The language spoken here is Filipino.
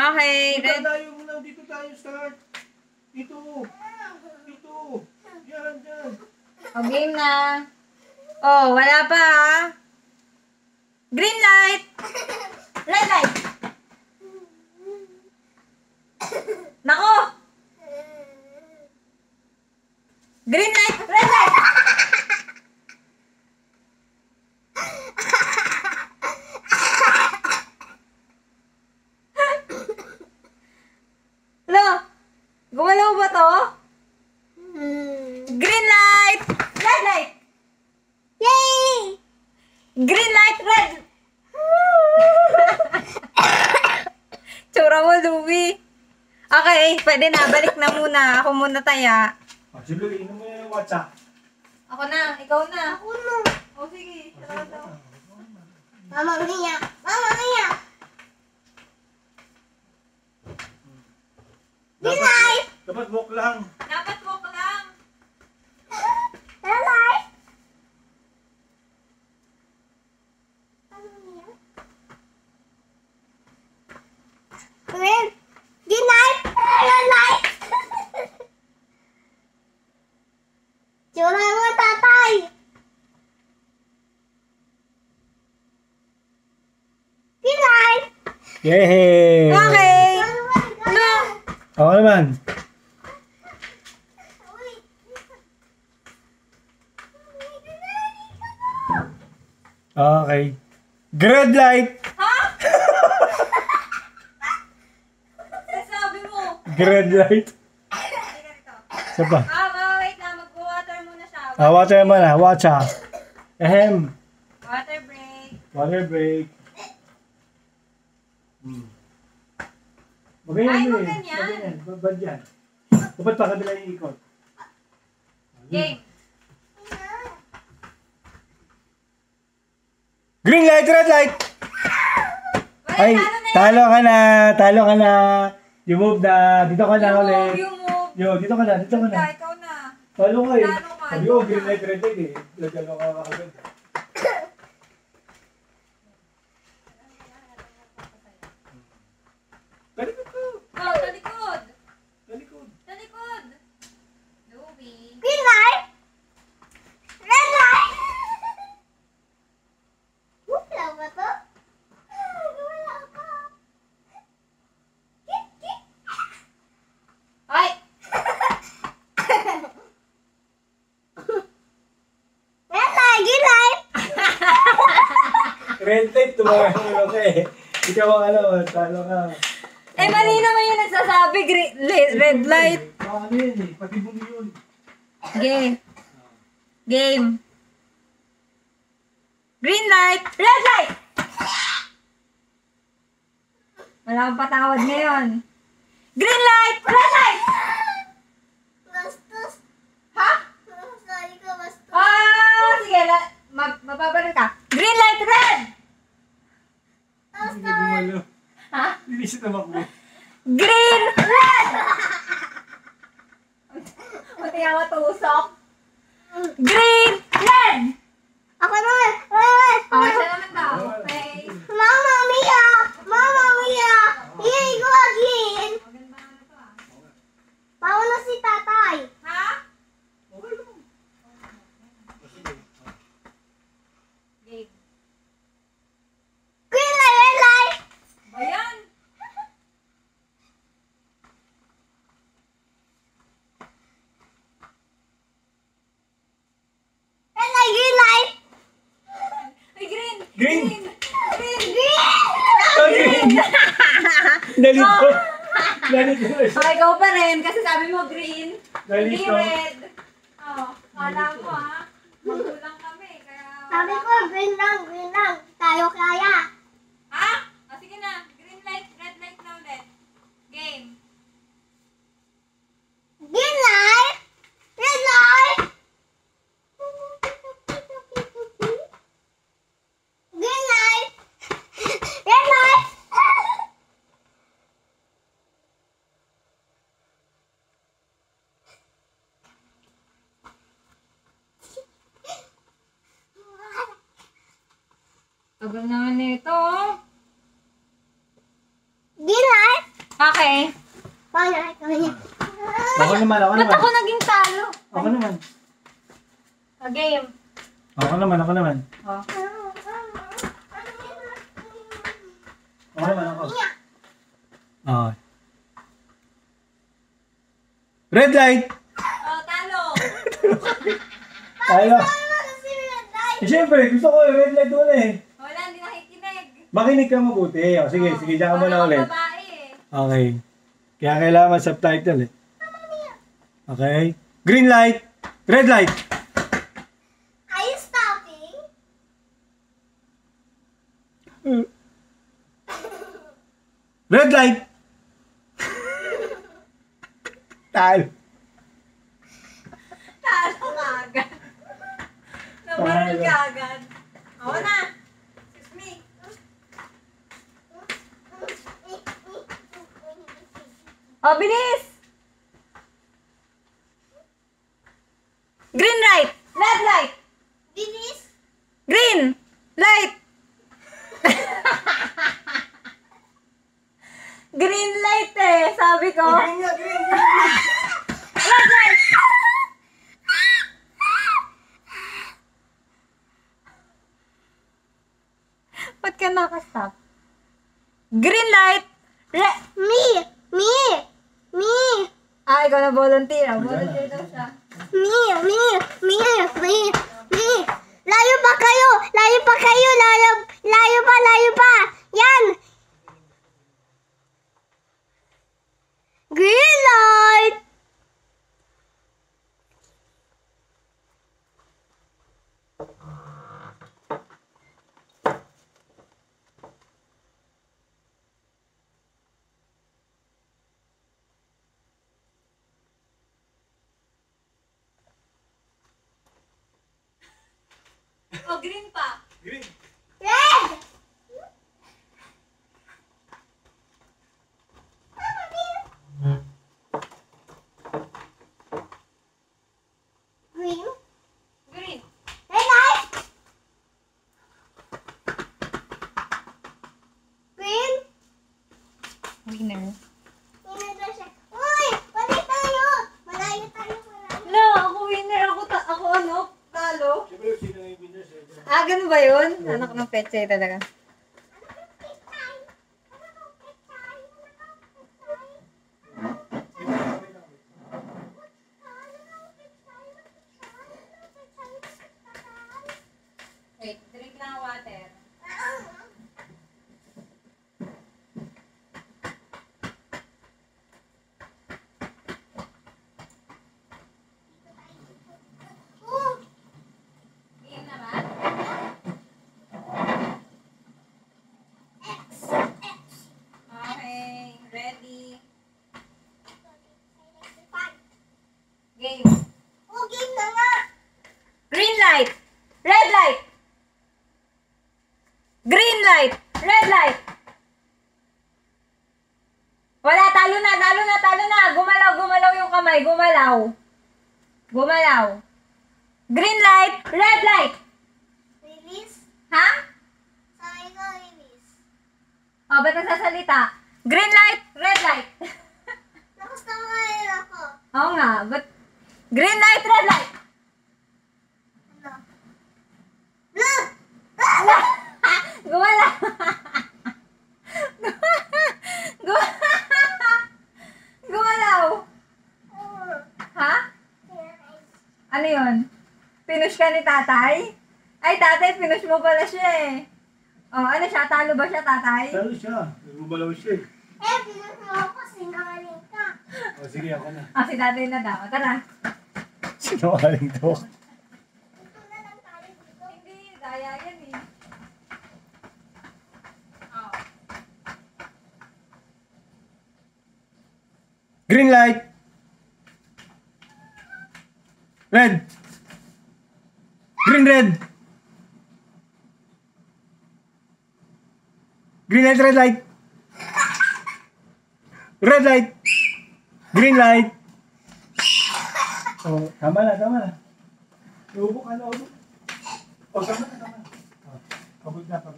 Okay. Dito tayo muna. Dito tayo start. Dito. Dito. Yan, yan. O, game na. Oh, wala pa ha. Green light. Red light. Nako. Green light. Red light. Lo, gumalaw ba to? Green light. Red light. Yay! Green light, red. Tsura mo, Louie. Okay, pwede na. Balik na muna. Ako muna taya. Sige, inom mo yung WhatsApp. Ako na. Ikaw na. Ako na. O, sige. Salamat daw. Mama Mia. Mama Mia. Green light. Dapat walk lang. Dapat walk lang. Red light. Green. Green light. Red light. Tsura mo, tatay. Green light. Yay! Okay. No. Ako naman. Okay. Green light. Ha? Sasabi mo. Green light. Halika rito. Isa pa. Wait lang. Mag-water muna siya. Water naman ah. Water. Ahem. Water break. Water break. Magayan Ay, mo huwag eh. ganyan. Magayan. Babad yan. Dapat pa kabila yung ikot. Game. Green light, red light! Wait, Ay, talo na yan. talo ka na. Talo ka na. You move na. Dito ka na You move, ulit. you move. Yo, dito ka na. Dito ka na. Ikaw na. Talo ka eh. Talo ka. Sabi ko, green light, red light eh. Talo ka agad. Talikod ko. Oh, talikod. Talikod. Talikod. Louie. Green light. Red light. Wala ba to? Wala pa. Kik, kik. Ay! Red light, green light. Red light, tumawa ka eh. Ikaw ang alam, talo ka. Eh, mali naman yung nagsasabi. Red light. Ano yun eh, pati bumi yun. Game. Game. Green light. Red light. Wala akong patawad ngayon. Green light. Red light. Bastos. Ha? Sorry ko, bastos. Sige. Mababalik ka. Green light. Red. Hindi gumalo. Ha? Lilis na makbo. Green. Red. Pati nga matusok. Green. Red. Ako naman. Red. Oh, siya naman daw. Okay. Mama Mia. Mama Mia. Here you go again. Maganda na to ah. Paano si tatay? Ha? Game. Green light, red light. Ayan. Red light, green light. Ay, green. Green. Green. Green. Oh, green! Nalito. Nalito na siya. Oh, ikaw pa rin kasi sabi mo green. Hindi Nalito. red. Oh, kala mo ha. Magulang kami. Kaya... Sabi ko, green lang, green lang. Tayo kaya. Ha? Oh, sige na. Green light, red light na ulit. Game. Green light. Red light. Green light. Red light. Tagal naman nito. Green light. Okay. Paano? Paano? Ako naman, ako Ba't naman. ako naging talo? Ako naman. Game. Ako naman, ako naman. Oh. Ako naman, ako. Okay. Red light! Oh, talo. Tayo. Eh, siyempre, gusto ko yung red light doon eh. Wala, hindi nakikinig. Makinig ka mabuti. O, sige, sige, diyan ka muna Wala ulit. akong babae eh. Okay. Kaya kailangan subtitle eh. Okay. Green light. Red light. Are you stopping? Red light. Tal. Talo ka agad. Nabaril ka agad. Ako na. Excuse me. Oh, bilis! Green light! Red light! Bilis. Green! Light! Green light eh, sabi ko. Green nga, green. Red light! Ba't ka nakastop? Green light! Me. Me. Me. Ah, ikaw na volunteer. Volunteer daw siya. Me. Me. Me. Me. Me. Layo pa kayo. Layo pa kayo. Layo. Layo pa. Layo pa. Yan. Green light. Oh, green pa. Green. Red. Green. Green. Red light. Green. Winner. Pinagla siya. Uy! Balik tayo! Malayo tayo. Malayo. No, ako winner. Ako ano? Talo. Siyempre, sino yung winners eh. Ah, ganun ba yun? Anak ng peche talaga. Wait, drink lang water. Game naman. Okay, ready. Game. Game na nga! Green light. Red light. Green light. Red light. Wala, talo na, talo na, talo na. Gumalaw, gumalaw yung kamay. Gumalaw. Gumalaw. Green light. Red light. Release? Ha? Sabi ko release. O, ba't nasasalita? Green light. Red light. Lakas na ngayon ako. Oo nga, but green light, red light. Ano? Blue! Gumalaw. Gumalaw. Ha? Ano yun? Pinush ka ni tatay? Ay, tatay, pinush mo pala siya eh. Oh, ano siya? Talo ba siya, tatay? Talo siya. Gumalaw siya eh. Bilang mo ako, sinungaling ka. O, sige, ako na. Ah, si tatay na daw. Tara. Sinungaling to. Ito na lang tayo dito. Hindi, daya yan eh. Oh. Green light. Red. Green, red. Green light, red light. Red light. Green light. Oh, tama na, tama na. Ubo ka na, ubo. Oh, tama na, tama na. Oh, pagod na, pagod.